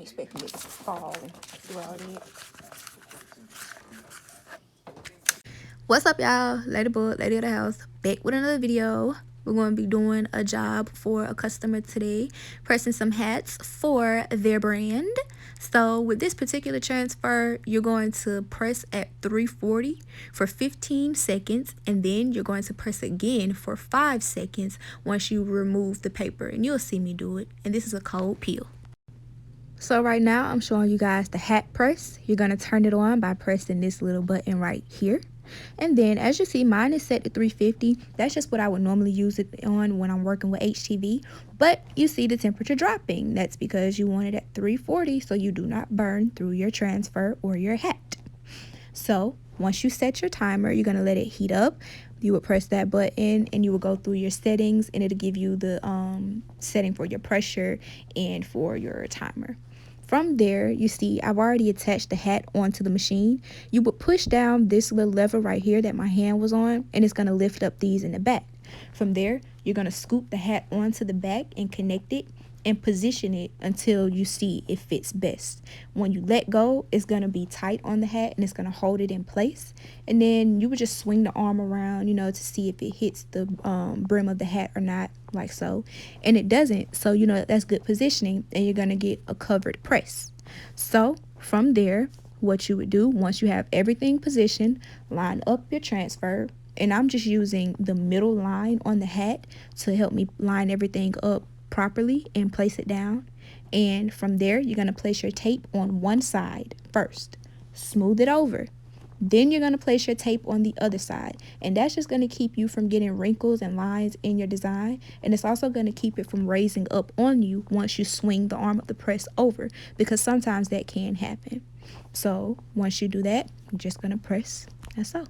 expecting it to fall throughout it. What's up, y'all? Ladybug, Lady of the House, back with another video. We're going to be doing a job for a customer today, pressing some hats for their brand. So with this particular transfer, you're going to press at 340 for 15 seconds, and then you're going to press again for 5 seconds once you remove the paper, and you'll see me do it. And this is a cold peel. So right now I'm showing you guys the hat press. You're going to turn it on by pressing this little button right here. And then as you see, mine is set to 350. That's just what I would normally use it on when I'm working with HTV. But you see the temperature dropping. That's because you want it at 340 so you do not burn through your transfer or your hat. So once you set your timer, you're going to let it heat up. You would press that button and you will go through your settings, and it'll give you the setting for your pressure and for your timer. From there, you see I've already attached the hat onto the machine. You would push down this little lever right here that my hand was on, and it's going to lift up these in the back. From there, you're going to scoop the hat onto the back and connect it and position it until you see it fits best. When you let go, it's going to be tight on the hat and it's going to hold it in place. And then you would just swing the arm around, to see if it hits the brim of the hat or not, like so. And it doesn't, so that's good positioning, and you're going to get a covered press. So from there, what you would do, once you have everything positioned, line up your transfer. And I'm just using the middle line on the hat to help me line everything up properly and place it down. And from there, you're going to place your tape on one side first, smooth it over. Then you're going to place your tape on the other side, and that's just going to keep you from getting wrinkles and lines in your design, and it's also going to keep it from raising up on you once you swing the arm of the press over, because sometimes that can happen. So once you do that, you're just going to press, that's all.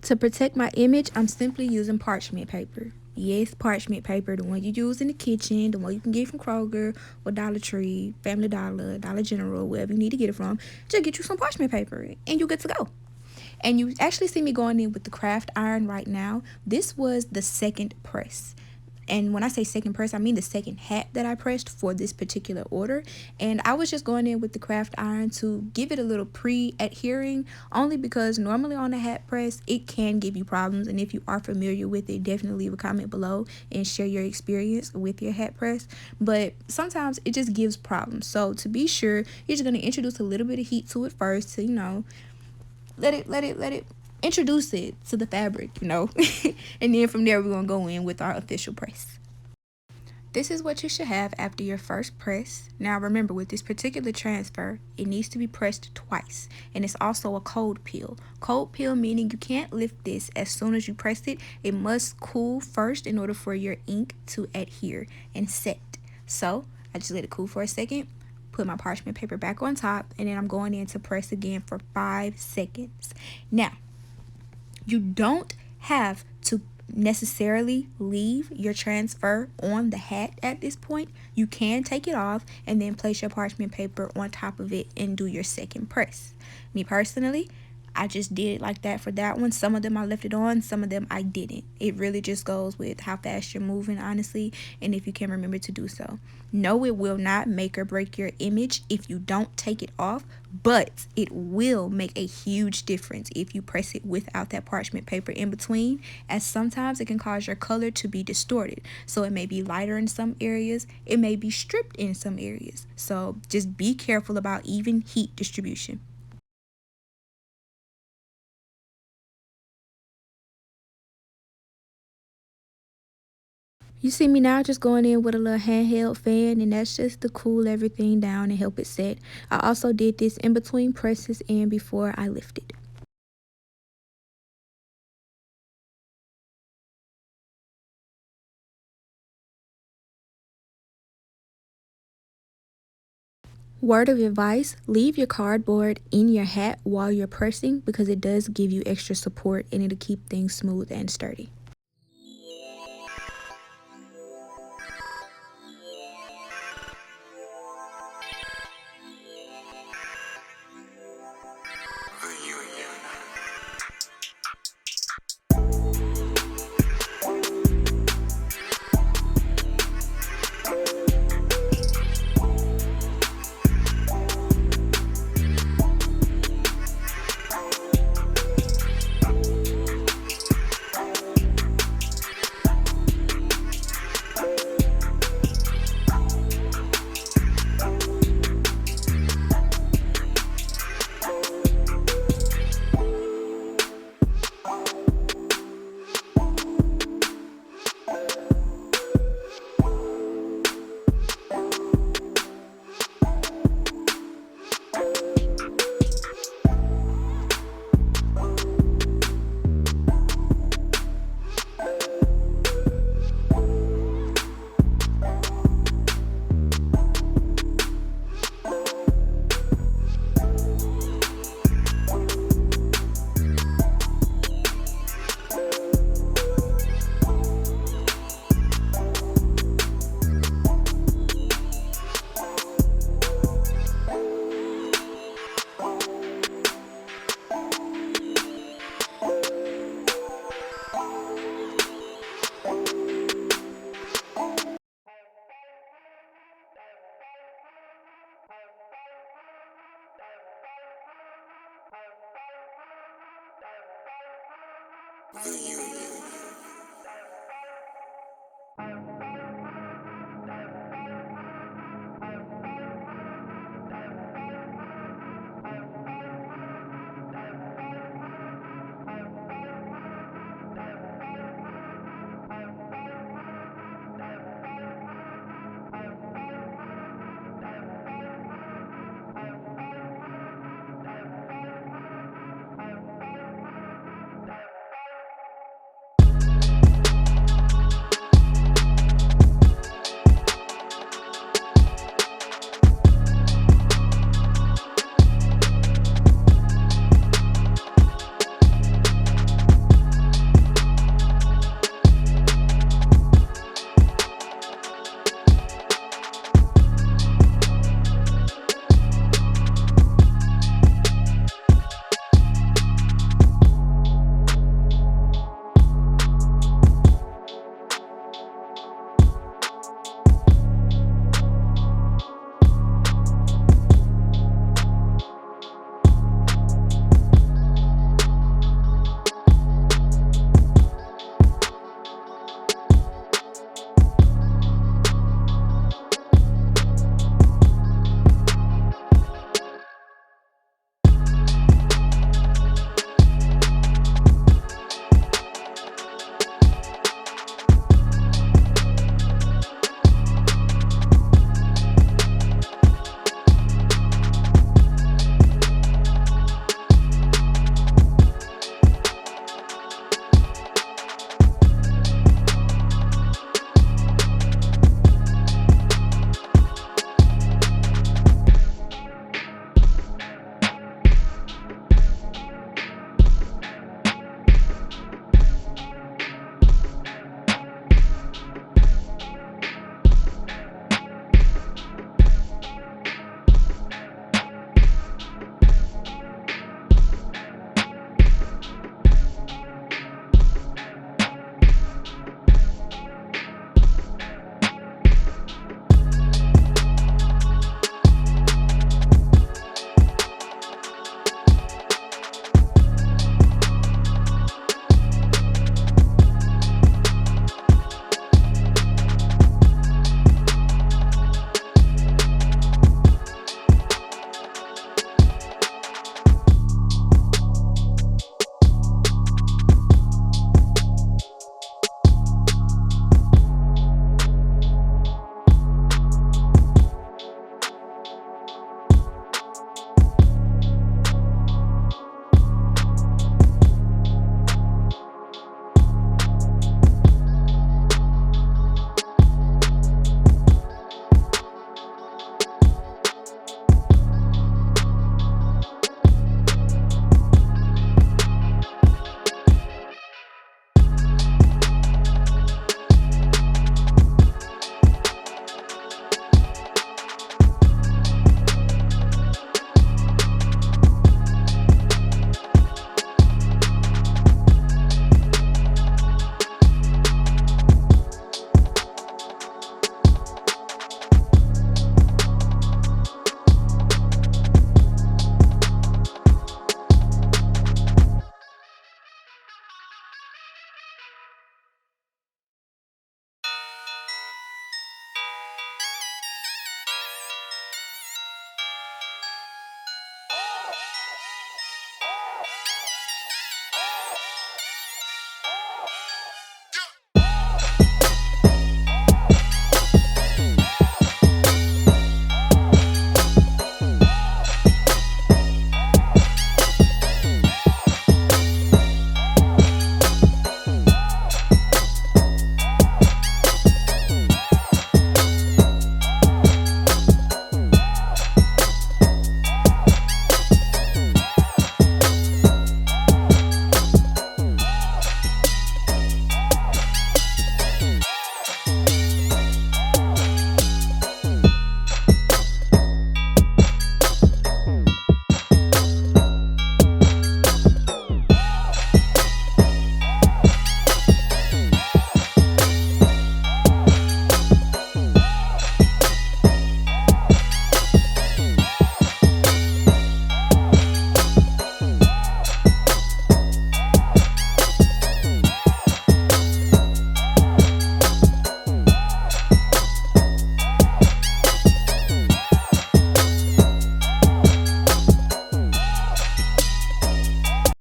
To protect my image, I'm simply using parchment paper. Yes, parchment paper, the one you use in the kitchen, the one you can get from Kroger or Dollar Tree, Family Dollar, Dollar General, wherever you need to get it from. Just get you some parchment paper and you're good to go. And you actually see me going in with the craft iron right now. This was the second press. And when I say second press, I mean the second hat that I pressed for this particular order. And I was just going in with the craft iron to give it a little pre-adhering, only because normally on a hat press, it can give you problems. And if you are familiar with it, definitely leave a comment below and share your experience with your hat press. But sometimes it just gives problems. So to be sure, you're just going to introduce a little bit of heat to it first to, let it introduce it to the fabric, and then from there we're gonna go in with our official press. This is what you should have after your first press. Now remember, with this particular transfer, it needs to be pressed twice, and it's also a cold peel. Cold peel meaning you can't lift this as soon as you press it. It must cool first in order for your ink to adhere and set. So I just let it cool for a second, put my parchment paper back on top, and then I'm going in to press again for 5 seconds. Now, you don't have to necessarily leave your transfer on the hat at this point. You can take it off and then place your parchment paper on top of it and do your second press. Me personally, I just did it like that for that one. Some of them I left it on, some of them I didn't. It really just goes with how fast you're moving, honestly, and if you can remember to do so. No, it will not make or break your image if you don't take it off, but it will make a huge difference if you press it without that parchment paper in between, as sometimes it can cause your color to be distorted. So it may be lighter in some areas, it may be stripped in some areas. So just be careful about even heat distribution. You see me now just going in with a little handheld fan, and that's just to cool everything down and help it set. I also did this in between presses and before I lifted. Word of advice, leave your cardboard in your hat while you're pressing, because it does give you extra support and it'll keep things smooth and sturdy. Reunion.